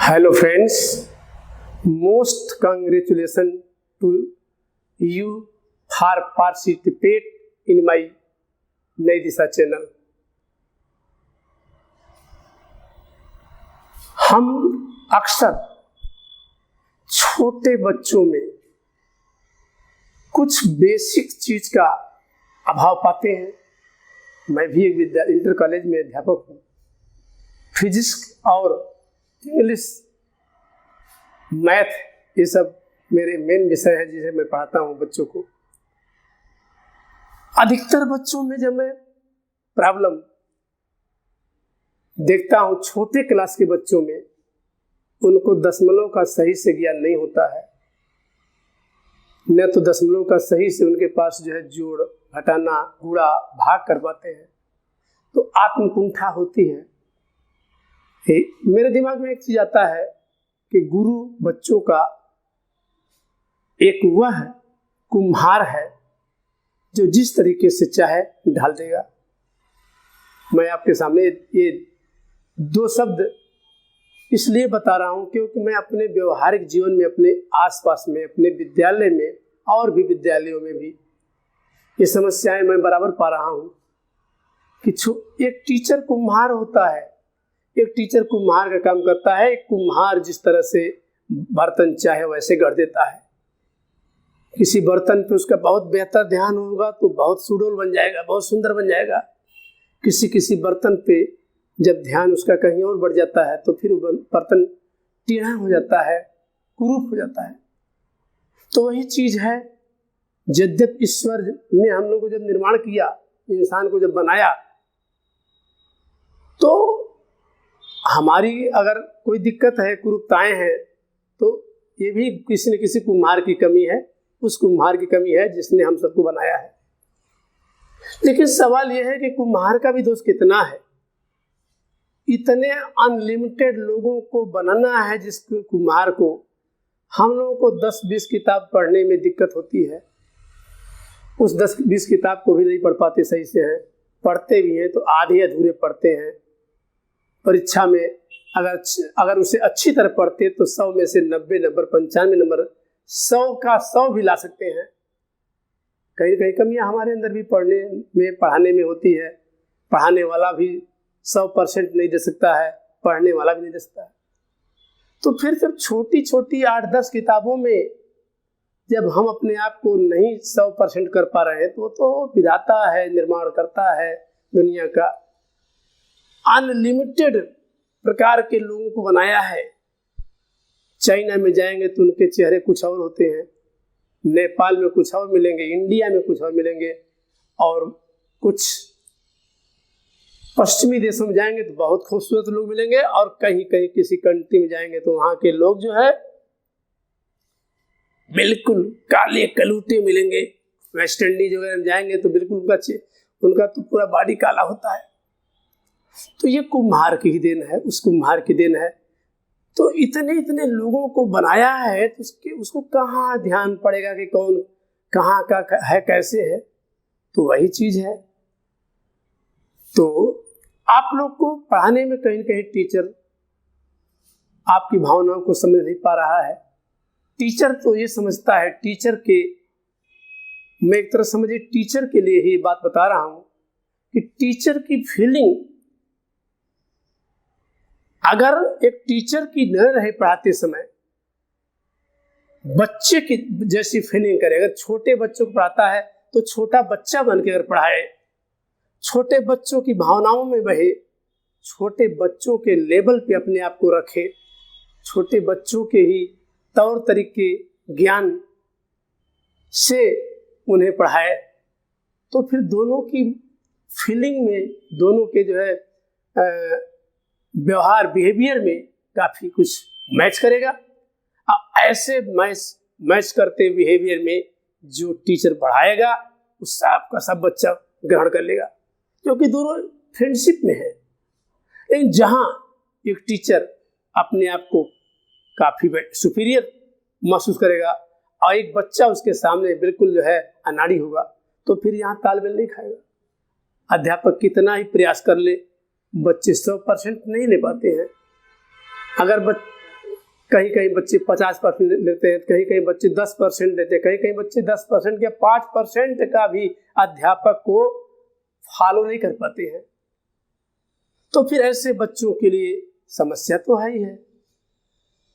Hello friends, most congratulations to you for participate in my नई दिशा channel. हम अक्सर छोटे बच्चों में कुछ बेसिक चीज का अभाव पाते हैं। मैं भी एक इंटर कॉलेज में अध्यापक हूँ। फिजिक्स और इंग्लिश, मैथ, ये सब मेरे मेन विषय है जिसे मैं पढ़ाता हूँ बच्चों को। अधिकतर बच्चों में जब मैं प्रॉब्लम देखता हूँ, छोटे क्लास के बच्चों में उनको दशमलव का सही से ज्ञान नहीं होता है, न तो दशमलव का सही से उनके पास जो है जोड़, घटाना, गुणा, भाग कर पाते हैं, तो आत्मकुंठा होती है। मेरे दिमाग में एक चीज आता है कि गुरु बच्चों का एक वह कुम्हार है जो जिस तरीके से चाहे ढाल देगा। मैं आपके सामने ये दो शब्द इसलिए बता रहा हूं क्योंकि मैं अपने व्यवहारिक जीवन में, अपने आसपास में, अपने विद्यालय में और भी विद्यालयों में भी ये समस्याएं मैं बराबर पा रहा हूं कि एक टीचर कुम्हार होता है। एक टीचर कुम्हार का काम करता है। एक कुम्हार जिस तरह से बर्तन चाहे वैसे गढ़ देता है। किसी बर्तन पे उसका बहुत बेहतर ध्यान होगा तो बहुत सुडौल बन जाएगा, बहुत सुंदर बन जाएगा। किसी बर्तन पे जब ध्यान उसका कहीं और बढ़ जाता है तो फिर बर्तन टेढ़ा हो जाता है, कुरूप हो जाता है। तो वही चीज है, यद्यप ईश्वर ने हम लोग को जब निर्माण किया, इंसान को जब बनाया, तो हमारी अगर कोई दिक्कत है, कुरूपताएं हैं, तो ये भी किसी न किसी कुम्हार की कमी है। उस कुम्हार की कमी है जिसने हम सबको बनाया है। लेकिन सवाल यह है कि कुम्हार का भी दोष कितना है। इतने अनलिमिटेड लोगों को बनाना है जिस कुम्हार को हम लोगों को 10-20 किताब पढ़ने में दिक्कत होती है। उस 10-20 किताब को भी नहीं पढ़ पाते सही से हैं, पढ़ते भी हैं तो आधे अधूरे पढ़ते हैं। परीक्षा में अगर उसे अच्छी तरह पढ़ते तो 100 में से 90 नंबर, 95 नंबर, 100 का 100 भी ला सकते हैं। कहीं कहीं कमियां हमारे अंदर भी पढ़ाने में होती है। पढ़ाने वाला भी 100% नहीं दे सकता है, पढ़ने वाला भी नहीं दे सकता है। तो फिर जब छोटी छोटी 8-10 किताबों में जब हम अपने आप को नहीं 100% कर पा रहे हैं तो विधाता है, निर्माण करता है दुनिया का। अनलिमिटेड प्रकार के लोगों को बनाया है। चाइना में जाएंगे तो उनके चेहरे कुछ और होते हैं, नेपाल में कुछ और मिलेंगे, इंडिया में कुछ और मिलेंगे, और कुछ पश्चिमी देशों में जाएंगे तो बहुत खूबसूरत लोग मिलेंगे, और कहीं कहीं किसी कंट्री में जाएंगे तो वहाँ के लोग जो है बिल्कुल काले कलूटे मिलेंगे। वेस्ट इंडीज वगैरह में जाएंगे तो बिल्कुल उनका तो पूरा बॉडी काला होता है। तो ये कुम्हार की ही देन है, उस कुम्हार की देन है। तो इतने लोगों को बनाया है तो उसको कहाँ ध्यान पड़ेगा कि कौन कहाँ का है, कैसे है। तो वही चीज है। तो आप लोग को पढ़ाने में कहीं न कहीं टीचर आपकी भावनाओं को समझ नहीं पा रहा है। टीचर तो ये समझता है, मैं एक तरह समझिए टीचर के लिए ही बात बता रहा हूं कि टीचर की फीलिंग, अगर एक टीचर की न रहे पढ़ाते समय, बच्चे की जैसी फीलिंग करे। अगर छोटे बच्चों को पढ़ाता है तो छोटा बच्चा बन के अगर पढ़ाए, छोटे बच्चों की भावनाओं में बहे, छोटे बच्चों के लेवल पे अपने आप को रखे, छोटे बच्चों के ही तौर तरीके ज्ञान से उन्हें पढ़ाए, तो फिर दोनों की फीलिंग में, दोनों के जो है व्यवहार, बिहेवियर में काफी कुछ मैच करेगा। ऐसे मैच करते बिहेवियर में जो टीचर पढ़ाएगा उस सब का सब बच्चा ग्रहण कर लेगा, क्योंकि दोनों फ्रेंडशिप में है। लेकिन जहाँ एक टीचर अपने आप को काफी सुपीरियर महसूस करेगा और एक बच्चा उसके सामने बिल्कुल जो है अनाड़ी होगा, तो फिर यहाँ तालमेल नहीं खाएगा। अध्यापक कितना ही प्रयास कर ले, बच्चे 100% नहीं ले पाते हैं। अगर कहीं कहीं बच्चे 50% लेते हैं, कहीं कहीं बच्चे 10% लेते हैं, कहीं कहीं बच्चे 10% या 5% का भी अध्यापक को फॉलो नहीं कर पाते हैं। तो फिर ऐसे बच्चों के लिए समस्या तो है ही है।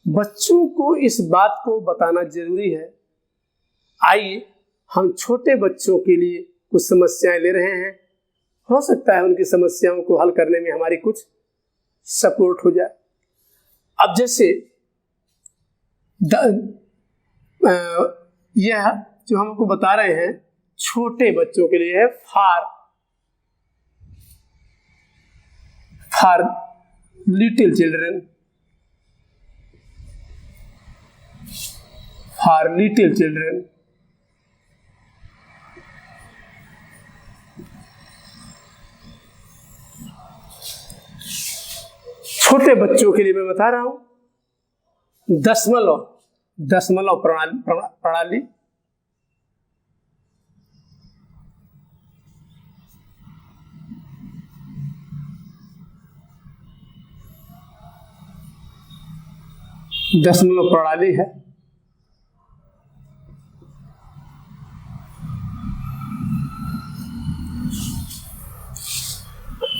बच्चों को इस बात को बताना जरूरी है। आइए हम छोटे बच्चों के लिए कुछ समस्याएं ले रहे हैं, हो सकता है उनकी समस्याओं को हल करने में हमारी कुछ सपोर्ट हो जाए। अब जैसे यह जो हमको बता रहे हैं छोटे बच्चों के लिए है for little children, for little children. छोटे बच्चों के लिए मैं बता रहा हूं दशमलव प्रणाली। दशमलव प्रणाली है।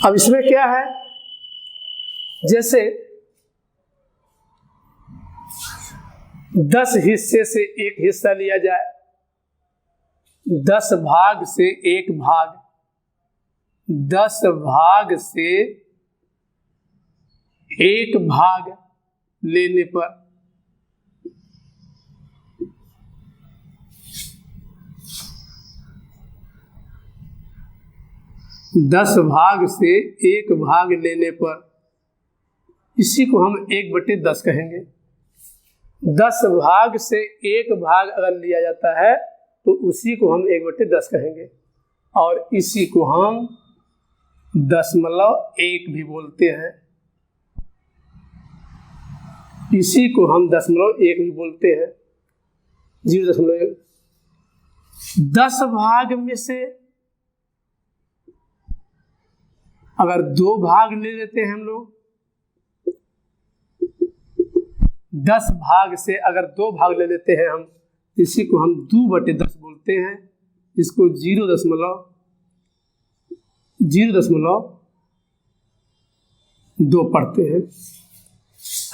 अब इसमें क्या है, जैसे 10 हिस्से से एक हिस्सा लिया जाए, 10 भाग से एक भाग, 10 भाग से एक भाग लेने पर 10 भाग से एक भाग लेने पर इसी को हम 1/10 कहेंगे। 10 भाग से एक भाग अगर लिया जाता है तो उसी को हम 1/10 कहेंगे, और इसी को हम 0.1 भी बोलते हैं। इसी को हम 0.1 भी बोलते हैं, 0.1। 10 भाग में से अगर 2 भाग ले लेते हैं हम लोग, 10 भाग से अगर 2 भाग ले लेते हैं हम, इसी को हम 2/10 बोलते हैं। इसको 0.2 पढ़ते हैं।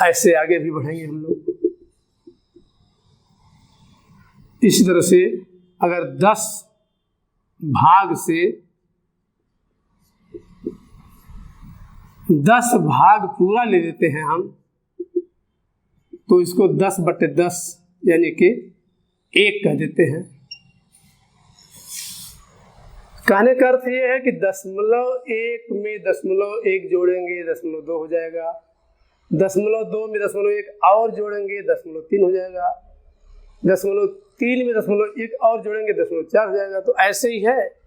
ऐसे आगे भी बढ़ेंगे हम लोग। इसी तरह से अगर 10 भाग से 10 भाग पूरा ले लेते हैं हम, तो इसको 10/10 यानी कि 1 कह देते हैं। कहने का अर्थ ये है कि 0.1 में 0.1 जोड़ेंगे 0.2 हो जाएगा, 0.2 में 0.1 और जोड़ेंगे 0.3 हो जाएगा, 0.3 में 0.1 और जोड़ेंगे 0.4 हो जाएगा। तो ऐसे ही है,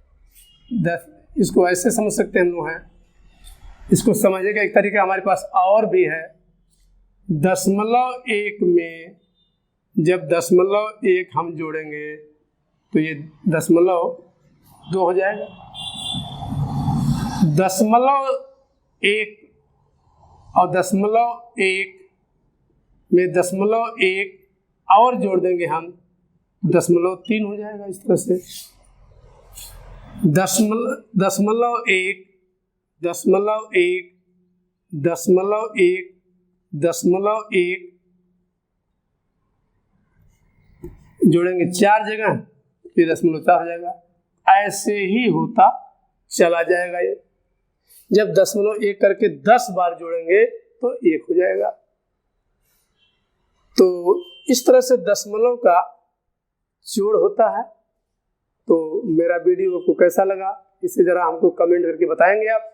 इसको ऐसे समझ सकते हैं हम लोग हैं। इसको समझने का एक तरीका हमारे पास और भी है। 0.1 में जब 0.1 हम जोड़ेंगे तो ये 0.2 हो जाएगा। 0.1 और 0.1 में 0.1 और जोड़ देंगे हम, 0.3 हो जाएगा। इस तरह से 0.1 जोड़ेंगे 4 जगह, फिर 0.4 हो जाएगा। ऐसे ही होता चला जाएगा। ये जब 0.1 करके 10 बार जोड़ेंगे तो 1 हो जाएगा। तो इस तरह से दशमलव का जोड़ होता है। तो मेरा वीडियो को कैसा लगा इसे ज़रा हमको कमेंट करके बताएंगे आप।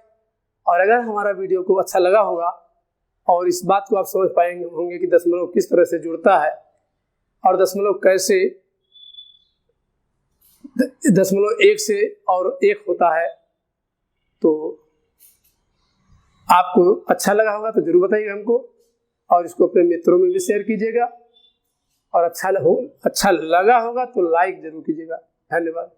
और अगर हमारा वीडियो को अच्छा लगा होगा और इस बात को आप समझ पाएंगे होंगे कि दशमलव किस तरह से जुड़ता है और दशमलव कैसे 0.1 से और 1 होता है, तो आपको अच्छा लगा होगा तो जरूर बताइएगा हमको, और इसको अपने मित्रों में भी शेयर कीजिएगा, और अच्छा लगा होगा तो लाइक जरूर कीजिएगा। धन्यवाद।